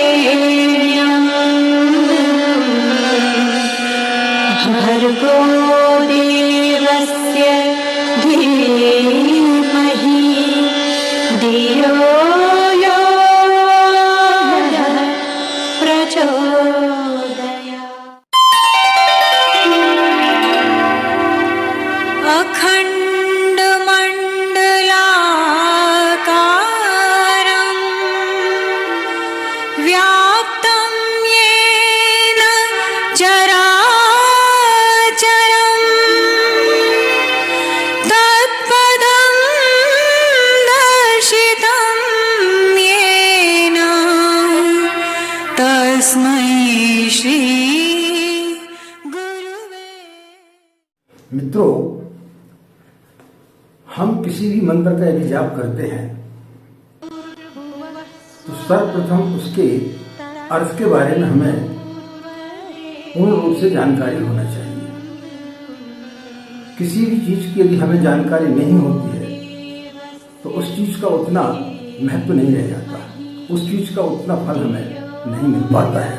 तत्सवितुर्वरेण्यं भर्गो देवस्य धीमहि धियो यो नः प्रचोदयात्। अखण्डमण्डलाकारं व्याप्तं येन चराचरं तत्पदं दर्शितं येन तस्मै श्री गुरुवे। मित्रों, हम किसी भी मंत्र का यदि जाप करते हैं तो सर्वप्रथम उसके अर्थ के बारे में हमें पूर्ण रूप से जानकारी होना चाहिए। किसी भी चीज की यदि हमें जानकारी नहीं होती है तो उस चीज का उतना महत्व नहीं रह जाता, उस चीज का उतना फल हमें नहीं मिल पाता है।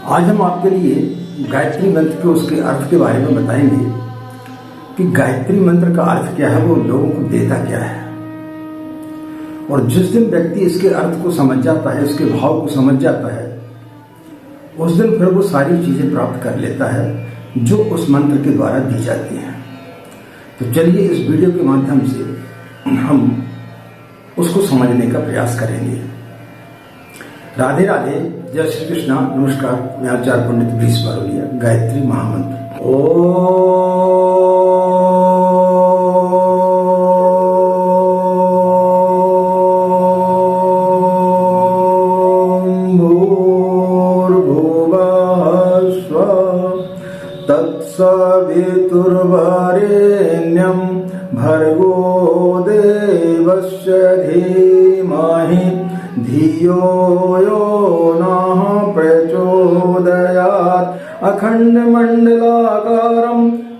आज हम आपके लिए गायत्री मंत्र के उसके अर्थ के बारे में बताएंगे कि गायत्री मंत्र का अर्थ क्या है, वो लोगों को देता क्या है। और जिस दिन व्यक्ति इसके अर्थ को समझ जाता है, इसके भाव को समझ जाता है, उस दिन फिर वो सारी चीजें प्राप्त कर लेता है जो उस मंत्र के द्वारा दी जाती हैं। तो चलिए इस वीडियो के माध्यम से हम उसको समझने का प्रयास करेंगे। राधे राधे, जय श्री कृष्णा, नमस्कार। मैं आचार्य पंडित वृष बारोलिया। गायत्री महामंत्र। तत्सवितुर्वरेण्यं भर्गो देवस्य धीमहि धियो यो नः प्रचोदयात्। अखण्डमण्डलाकारं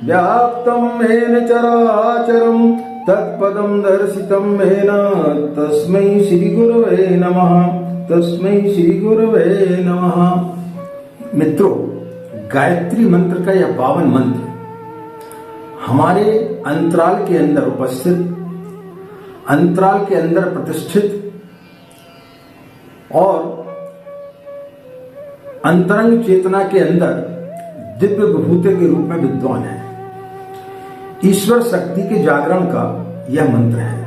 व्याप्तं येन चराचरं तत्पदं दर्शितं येन तस्मै श्रीगुरवे नमः। तस्मै श्रीगुरवे नमः। मित्रों, गायत्री मंत्र का यह पावन मंत्र हमारे अंतराल के अंदर उपस्थित, अंतराल के अंदर प्रतिष्ठित और अंतरंग चेतना के अंदर दिव्य विभूति के रूप में विद्वान है। ईश्वर शक्ति के जागरण का यह मंत्र है,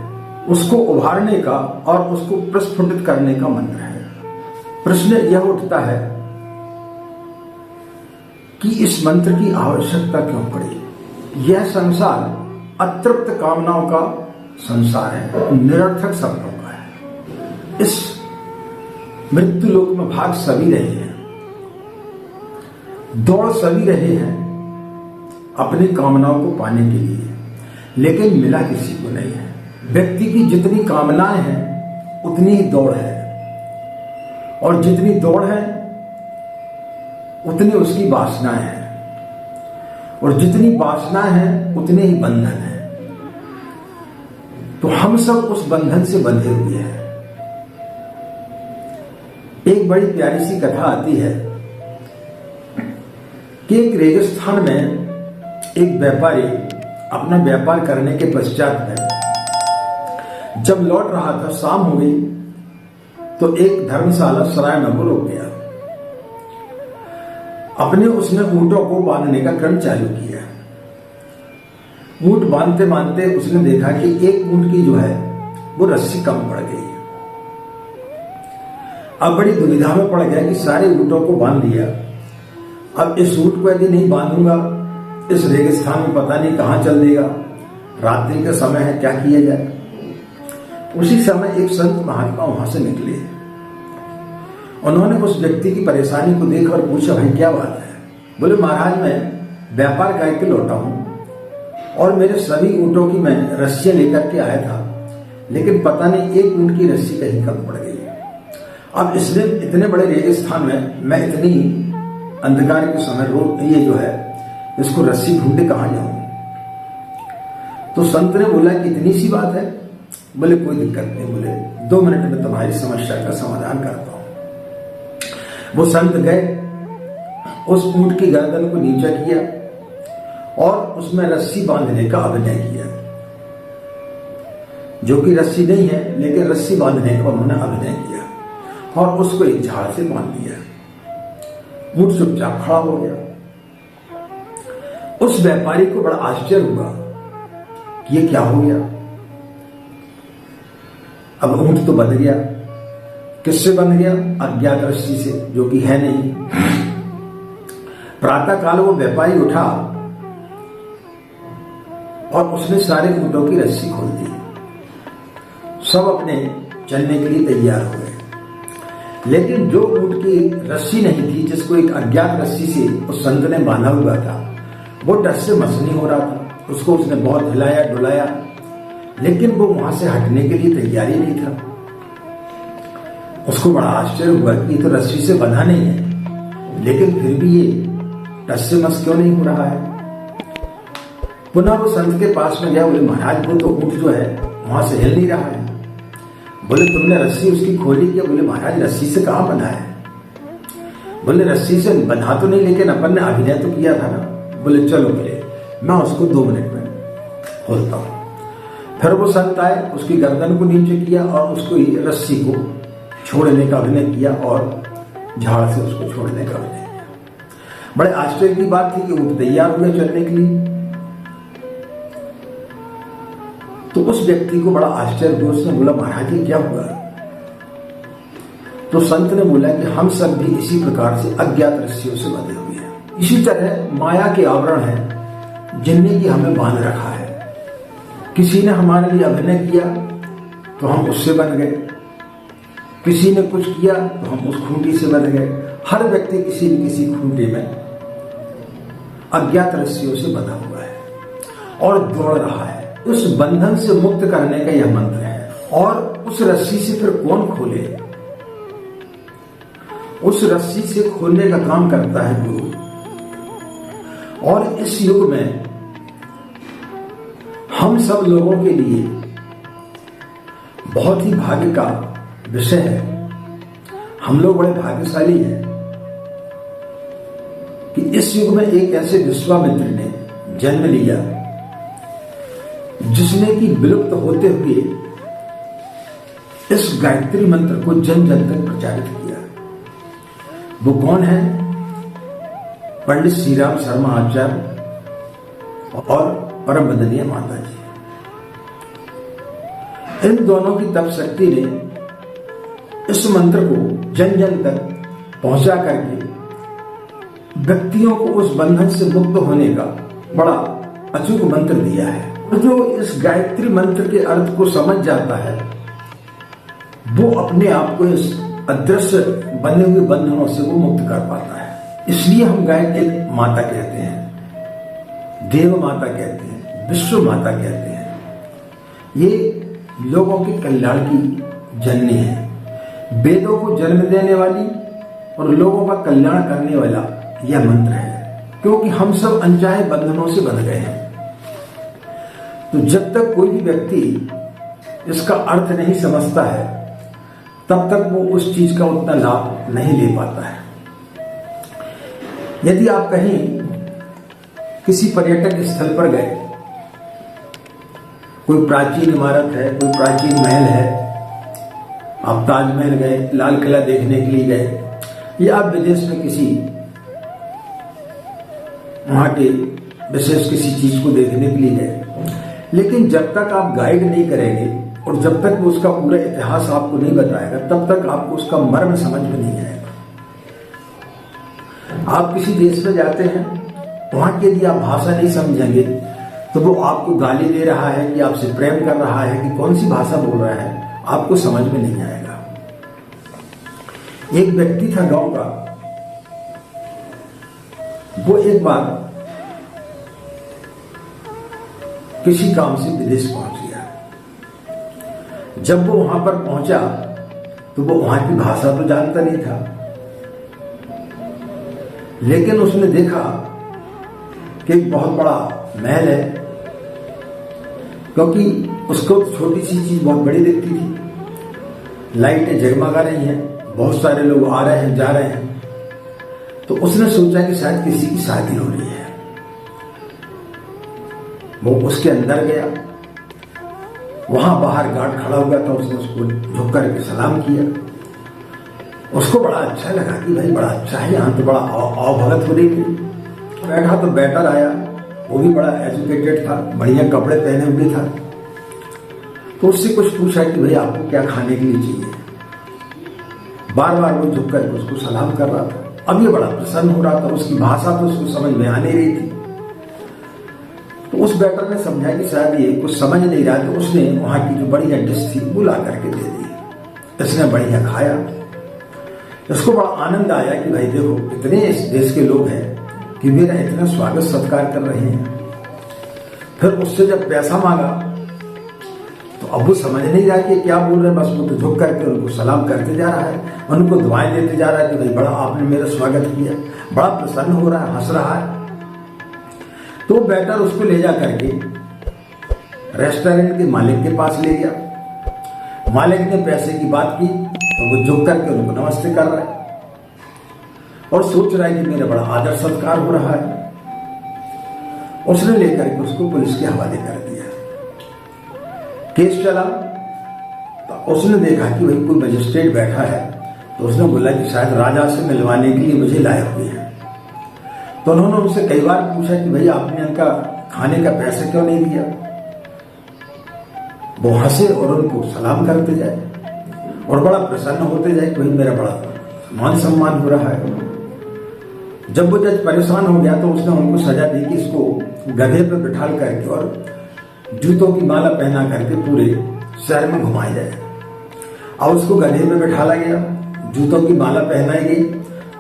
उसको उभारने का और उसको प्रस्फुटित करने का मंत्र है। प्रश्न यह उठता है कि इस मंत्र की आवश्यकता क्यों पड़ी। यह संसार अतृप्त कामनाओं का संसार है, निरर्थक शब्दों का है। इस मृत्यु लोक में भाग सभी रहे हैं, दौड़ सभी रहे हैं अपनी कामनाओं को पाने के लिए, लेकिन मिला किसी को नहीं है। व्यक्ति की जितनी कामनाएं हैं उतनी ही दौड़ है, और जितनी दौड़ है उतनी उसकी वासनाएं हैं, और जितनी वासनाएं हैं उतने ही बंधन है। तो हम सब उस बंधन से बंधे हुए हैं। एक बड़ी प्यारी सी कथा आती है कि एक रेगिस्तान में एक व्यापारी अपना व्यापार करने के पश्चात में जब लौट रहा था, शाम हो गई, तो एक धर्मशाला सराय में वो रुक गया। अपने उसने ऊंटों को बांधने का क्रम चालू किया। ऊंट बांधते बांधते उसने देखा कि एक ऊंट की जो है वो रस्सी कम पड़ गई। अब बड़ी दुविधा में पड़ गया कि सारे ऊंटों को बांध दिया, अब इस ऊंट को यदि नहीं बांधूंगा इस रेगिस्तान में पता नहीं कहां चल देगा, रात्रि का समय है, क्या किया जाए। उसी समय एक संत महात्मा वहां से निकले। उन्होंने उस व्यक्ति की परेशानी को देखकर पूछा, भाई क्या बात है। बोले, महाराज मैं व्यापार करके लौटा हूं और मेरे सभी ऊंटों की मैं रस्सियां लेकर के आया था, लेकिन पता नहीं एक ऊंट की रस्सी कहीं कम पड़ गई। अब इसलिए इतने बड़े रेगिस्तान में मैं इतनी अंधकार के समय रोज ये जो है इसको रस्सी ढूंढे कहां जाऊं। तो संत ने बोला कि इतनी सी बात है, बोले कोई दिक्कत नहीं, बोले 2 मिनट में तुम्हारी समस्या का समाधान करता हूं। वो संत गए, उस ऊंट की गर्दन को नीचा किया और उसमें रस्सी बांधने का अभिनय किया, जो कि रस्सी नहीं है लेकिन रस्सी बांधने का उन्होंने अभिनय किया और उसको एक झाड़ से बांध दिया। ऊंट चुपचाप खड़ा हो गया। उस व्यापारी को बड़ा आश्चर्य हुआ कि ये क्या हो गया। अब ऊंट तो बंध गया। किससे बंध गया? अज्ञात रस्सी से, जो कि है नहीं। प्रातः काल वो व्यापारी उठा और उसने सारे ऊंटों की रस्सी खोल दी। सब अपने चलने के लिए तैयार हो गए, लेकिन जो ऊंट की रस्सी नहीं थी, जिसको एक अज्ञात रस्सी से उस संत ने बांधा हुआ था, वो डर से मसनी हो रहा था। उसको उसने बहुत हिलाया डुलाया, लेकिन वो वहां से हटने के लिए तैयार ही नहीं था। उसको बड़ा आश्चर्य हुआ कि ये तो रस्सी से बंधा नहीं है, लेकिन फिर भी ये टस से मस क्यों नहीं हो रहा है। पुनः वो संत के पास में गया। बोले महाराज, वो तो ऊंट जो है वहां से हिल नहीं रहा है। बोले तुमने रस्सी उसकी खोली क्या? बोले महाराज, रस्सी से कहां बंधा है? बोले रस्सी से बंधा तो नहीं, लेकिन अपन ने अभिनय तो किया था ना। बोले चलो, बोले मैं उसको 2 मिनट में खोलता हूं। फिर वो संत आए, उसकी गर्दन को नीचे किया और उसको रस्सी को छोड़ने का अभिनय किया और झाड़ से उसको छोड़ने का अभिनय किया। बड़े आश्चर्य की बात थी कि ऊंट तैयार हुए चलने के लिए। तो उस व्यक्ति को बड़ा आश्चर्य हुआ। उसने बोला महाराज ये क्या हुआ? तो संत ने बोला कि हम सब भी इसी प्रकार से अज्ञात रस्सियों से बंधे हुए हैं। इसी तरह माया के आवरण है जिनने की हमें बांध रखा है। किसी ने हमारे लिए अभिनय किया तो हम उससे बन गए, किसी ने कुछ किया तो हम उस खूंटी से बन गए। हर व्यक्ति किसी न किसी खूंटी में अज्ञात रस्सियों से बंधा हुआ है और दौड़ रहा है। उस बंधन से मुक्त करने का यह मंत्र है। और उस रस्सी से फिर कौन खोले? उस रस्सी से खोलने का काम करता है गुरु। और इस युग में हम सब लोगों के लिए बहुत ही भाग्य का विषय है। हम लोग बड़े भाग्यशाली हैं कि इस युग में एक ऐसे विश्वामित्र ने जन्म लिया जिसने कि विलुप्त होते हुए इस गायत्री मंत्र को जन जन तक प्रचारित किया। वो कौन है? पंडित श्री राम शर्मा आचार्य और परम वंदनीय माता जी। इन दोनों की तप शक्ति ने इस मंत्र को जन जन तक पहुंचा करके व्यक्तियों को उस बंधन से मुक्त होने का बड़ा अचूक मंत्र दिया है। जो इस गायत्री मंत्र के अर्थ को समझ जाता है, वो अपने आप को इस अदृश्य बने हुए बंधनों से वो मुक्त कर पाता है। इसलिए हम गायत्री माता कहते हैं, देव माता कहते हैं, विश्व माता कहते हैं। ये लोगों के कल्याण की जननी है, वेदों को जन्म देने वाली और लोगों का कल्याण करने वाला यह मंत्र है। क्योंकि हम सब अनचाहे बंधनों से बंध गए हैं। तो जब तक कोई भी व्यक्ति इसका अर्थ नहीं समझता है, तब तक वो उस चीज का उतना लाभ नहीं ले पाता है। यदि आप कहीं किसी पर्यटक स्थल पर गए, कोई प्राचीन इमारत है, कोई प्राचीन महल है, आप ताजमहल गए, लाल किला देखने के लिए गए, या आप विदेश में किसी वहां के विशेष किसी चीज को देखने के लिए गए, लेकिन जब तक आप गाइड नहीं करेंगे और जब तक वो उसका पूरा इतिहास आपको नहीं बताएगा, तब तक आपको उसका मर्म समझ में नहीं आएगा। आप किसी देश में जाते हैं, वहां की यदि आप भाषा नहीं समझेंगे तो वो आपको गाली दे रहा है कि आपसे प्रेम कर रहा है कि कौन सी भाषा बोल रहा है, आपको समझ में नहीं आएगा। एक व्यक्ति था गांव का, वो एक बार किसी काम से विदेश पहुंच गया। जब वो वहां पर पहुंचा तो वो वहां की भाषा तो जानता नहीं था, लेकिन उसने देखा कि एक बहुत बड़ा महल है, क्योंकि उसको छोटी सी चीज बहुत बड़ी दिखती थी। लाइटें जगमगा रही हैं, बहुत सारे लोग आ रहे हैं जा रहे हैं, तो उसने सोचा कि शायद किसी की शादी हो रही है। वो उसके अंदर गया, वहां बाहर गार्ड खड़ा हुआ था, उसने उसको झुक करके सलाम किया। उसको बड़ा अच्छा लगा कि भाई बड़ा अच्छा है, यहाँ तो बड़ा आवभगत हो रही थी। बैठा तो वेटर आया, वो भी बड़ा एजुकेटेड था, बढ़िया कपड़े पहने हुए था। तो उससे कुछ पूछा कि भाई आपको क्या खाने के लिए चाहिए। बार बार वो झुक करके उसको सलाम कर रहा था। अब ये बड़ा प्रसन्न हो रहा था, उसकी भाषा तो उसको समझ में आ नहीं रही थी। तो उस वेटर ने समझा कि शायद ये कुछ समझ नहीं रहा, तो उसने वहां की जो बढ़िया डिश थी वो ला करके दे दी। इसने बढ़िया खाया, इसको बड़ा आनंद आया कि भाई देखो इतने इस देश के लोग हैं कि मेरा इतना स्वागत सत्कार कर रहे हैं। फिर उससे जब पैसा मांगा तो अब वो समझ नहीं रहा कि क्या बोल रहे हैं, बस वो तो झुक करके उनको सलाम करते जा रहा है, उनको दुआएं देते जा रहा है कि भाई बड़ा आपने मेरा स्वागत किया। बड़ा प्रसन्न हो रहा है, हंस रहा है। तो बेटर उसको ले जा करके रेस्टोरेंट के मालिक के पास ले गया। मालिक ने पैसे की बात की तो वो झुक करके उनको नमस्ते कर रहा है और सोच रहा है कि मेरा बड़ा आदर सत्कार हो रहा है। उसने लेकर के उसको पुलिस के हवाले कर दिया। केस चला तो उसने देखा कि भाई कोई मजिस्ट्रेट बैठा है, तो उसने बोला कि शायद राजा से मिलवाने के लिए मुझे लाए हुए हैं। तो उन्होंने उनसे कई बार पूछा कि भाई आपने उनका खाने का पैसा क्यों नहीं दिया। वो हंसे और उनको सलाम करते जाए और बड़ा प्रसन्न होते जाए कि भाई मेरा बड़ा मान सम्मान हो रहा है। जब वो जज परेशान हो गया तो उसने उनको सजा दी कि इसको गधे पर बिठाल करके और जूतों की माला पहना करके पूरे शहर में घुमाया जाए। अब उसको गधे में बिठाला गया, जूतों की माला पहनाई गई।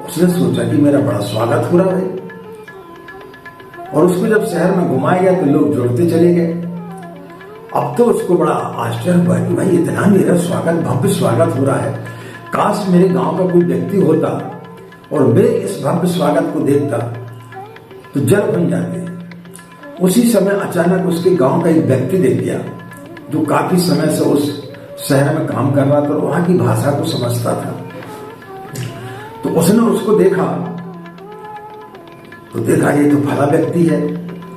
उसने सोचा कि मेरा बड़ा स्वागत हो रहा है, और उसको जब शहर में घुमाया गया तो लोग जुड़ते चले गए। अब तो उसको बड़ा आश्चर्य हुआ कि भाई इतना मेरा स्वागत, भव्य स्वागत हो रहा है। काश मेरे गांव का कोई व्यक्ति होता और मैं इस भव्य स्वागत को देखता तो जल बन जाते। उसी समय अचानक उसके गांव का एक व्यक्ति देख गया जो काफी समय से उस शहर में काम कर रहा था और वहां की भाषा को समझता था। तो उसने उसको देखा तो देखा ये तो भला व्यक्ति है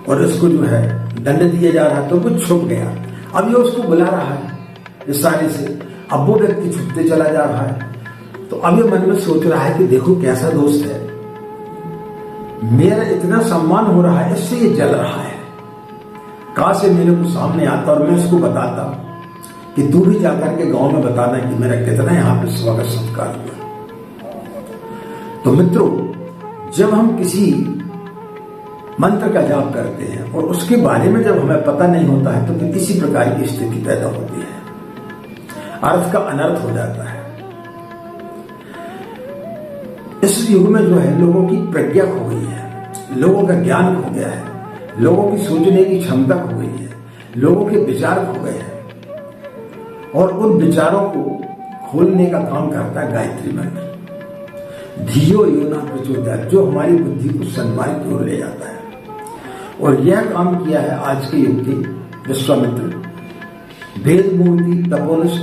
और इसको जो है दंड दिया जा रहा है, तो कुछ छुप गया। अब ये उसको बुला रहा है इशारे से। अब वो व्यक्ति छुपते चला जा रहा है। तो अब ये मन में सोच रहा है कि देखो कैसा दोस्त है, मेरा इतना सम्मान हो रहा है, इससे ये जल रहा है। काश से मेरे को सामने आता और मैं इसको बताता कि तू भी जाकर के गांव में बताना कि मेरा कितना यहाँ पे स्वागत सत्कार हुआ। तो मित्रों, जब हम किसी मंत्र का जाप करते हैं और उसके बारे में जब हमें पता नहीं होता है तो फिर इसी प्रकार की स्थिति पैदा होती है, अर्थ का अनर्थ हो जाता है। इस युग में जो है लोगों की प्रज्ञा खो गई है, लोगों का ज्ञान खो गया है, लोगों की सोचने की क्षमता खो गई है, लोगों के विचार खो गए हैं, और उन विचारों को खोलने का काम करता है गायत्री मंत्र। धियो यो न प्रचोदयात्, जो हमारी बुद्धि को सन्मार्ग की ओर ले जाता है। और यह काम किया है आज के युग के विश्वामित्र, वेद मूर्ति तपोनिष्ठ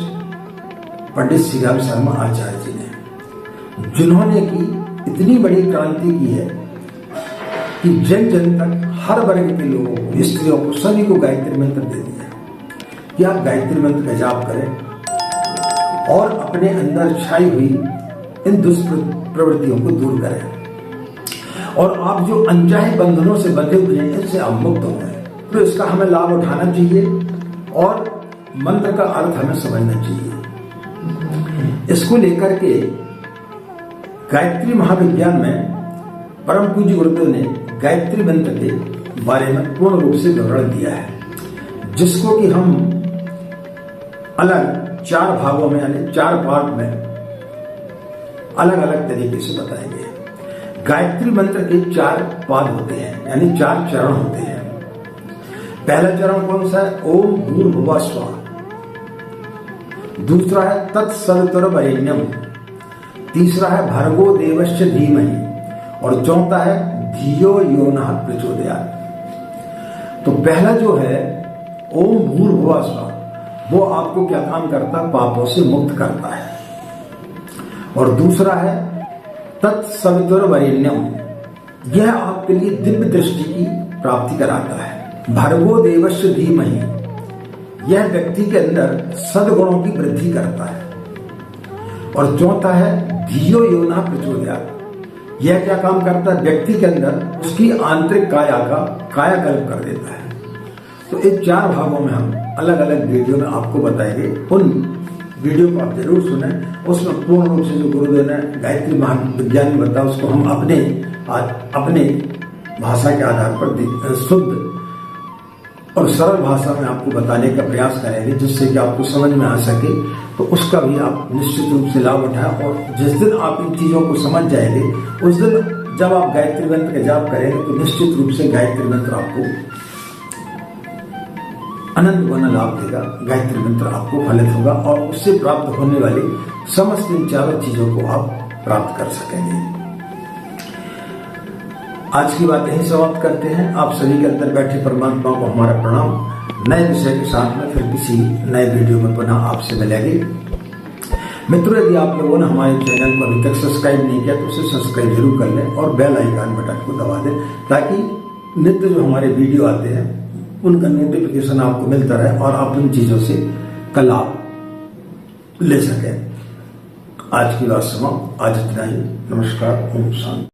पंडित श्री राम शर्मा आचार्य जी ने, जिन्होंने की इतनी बड़ी क्रांति की है कि जन जन तक हर वर्ग के लोगों को, स्त्रियों को, सभी को गायत्री मंत्र दे दिया कि आप गायत्री मंत्र का जाप करें और अपने अंदर छाई हुई इन दुष्प्रवृत्तियों को दूर करें, और आप जो अनचाहे बंधनों से बंधे हुए हैं इनसे आप मुक्त हो गए। तो इसका हमें लाभ उठाना चाहिए और मंत्र का अर्थ हमें समझना चाहिए। इसको लेकर के गायत्री महाविज्ञान में परम पूज्य गुरुदेव ने गायत्री मंत्र के बारे में पूर्ण रूप से विवरण दिया है, जिसको कि हम अलग 4 भागों में यानी 4 पार्ट में अलग अलग तरीके से बताएंगे। गायत्री मंत्र के 4 पाद होते हैं, यानी 4 चरण होते हैं। पहला चरण कौन सा है? ओम भूर्भुवः स्वः। दूसरा है तत्सवितुर्वरेण्यम। तीसरा है भर्गो देवस्य धीमहि, और चौथा है धियो यो नः प्रचोदयात्। तो पहला जो है ओम भूर्भुवः स्वः, वो आपको क्या काम करता है? पापों से मुक्त करता है। और दूसरा है तत्सवितुर्वरेण्यम, यह आपके लिए दिव्य दृष्टि की प्राप्ति कराता है। भर्गो देवस्य धीमहि, यह व्यक्ति के अंदर सद्गुणों की वृद्धि करता है। और चौथा है धियो यो न प्रचोदयात्, यह क्या काम करता है? व्यक्ति के अंदर उसकी आंतरिक काया का कायाकल्प कर देता है। तो इन 4 भागों में हम अलग अलग वीडियो में आपको बताएंगे। उन वीडियो को आप जरूर सुने। उसमें पूर्ण रूप से जो गुरुदेव ने गायत्री महाविज्ञान में बताया उसको हम अपने भाषा के आधार पर शुद्ध और सरल भाषा में आपको बताने का प्रयास करेंगे, जिससे कि आपको समझ में आ सके। तो उसका भी आप निश्चित रूप से लाभ उठाएं। और जिस दिन आप इन चीजों को समझ जाएंगे, उस दिन जब आप गायत्री मंत्र का जाप करेंगे तो निश्चित रूप से गायत्री मंत्र आपको अनंत गुना लाभ देगा। गायत्री मंत्र आपको फलित होगा और उससे प्राप्त होने वाली समस्त इन 4 चीजों को आप प्राप्त कर सकेंगे। आज की बात यही समाप्त करते हैं। आप सभी के अंदर बैठे परमात्मा को हमारा प्रणाम। नए विषय के साथ में फिर किसी नए वीडियो में पुनः आपसे मिलेंगे। मित्रों, यदि आप लोगों ने हमारे चैनल को अभी तक सब्सक्राइब नहीं किया तो उसे सब्सक्राइब जरूर कर लें और बेल आइकन बटन को दबा दें, ताकि नित्य जो हमारे वीडियो आते हैं उनका नोटिफिकेशन आपको मिलता रहे और आप उन चीजों से का लाभ ले सकें। आज की बात समाप्त। आज इतना ही। नमस्कार। ओम शांति।